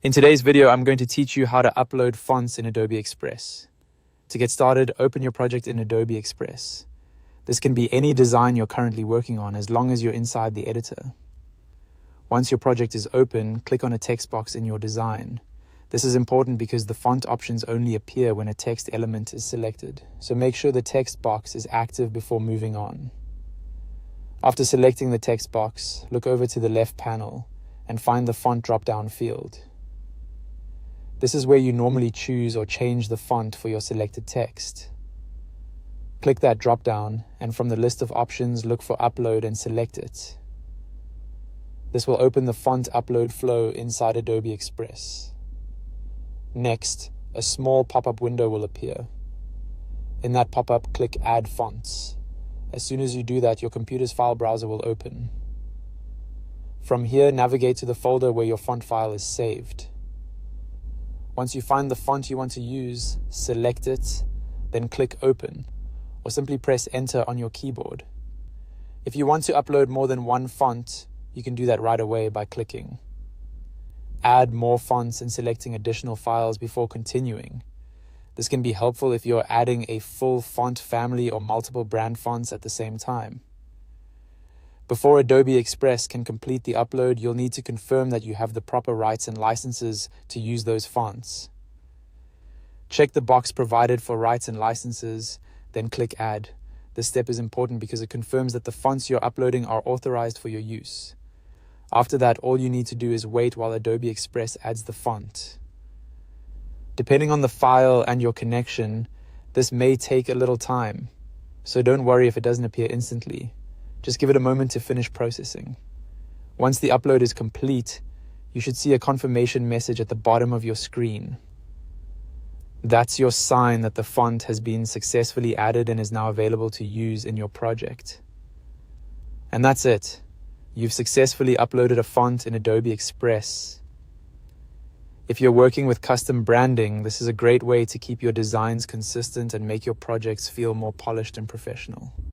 In today's video, I'm going to teach you how to upload fonts in Adobe Express. To get started, open your project in Adobe Express. This can be any design you're currently working on as long as you're inside the editor. Once your project is open, click on a text box in your design. This is important because the font options only appear when a text element is selected, so make sure the text box is active before moving on. After selecting the text box, look over to the left panel and find the font drop-down field. This is where you normally choose or change the font for your selected text. Click that drop-down, and from the list of options, look for Upload and select it. This will open the font upload flow inside Adobe Express. Next, a small pop-up window will appear. In that pop-up, click Add Fonts. As soon as you do that, your computer's file browser will open. From here, navigate to the folder where your font file is saved. Once you find the font you want to use, select it, then click Open, or simply press Enter on your keyboard. If you want to upload more than one font, you can do that right away by clicking Add More Fonts and selecting additional files before continuing. This can be helpful if you're adding a full font family or multiple brand fonts at the same time. Before Adobe Express can complete the upload, you'll need to confirm that you have the proper rights and licenses to use those fonts. Check the box provided for rights and licenses, then click Add. This step is important because it confirms that the fonts you're uploading are authorized for your use. After that, all you need to do is wait while Adobe Express adds the font. Depending on the file and your connection, this may take a little time, so don't worry if it doesn't appear instantly. Just give it a moment to finish processing. Once the upload is complete, you should see a confirmation message at the bottom of your screen. That's your sign that the font has been successfully added and is now available to use in your project. And that's it. You've successfully uploaded a font in Adobe Express. If you're working with custom branding, this is a great way to keep your designs consistent and make your projects feel more polished and professional.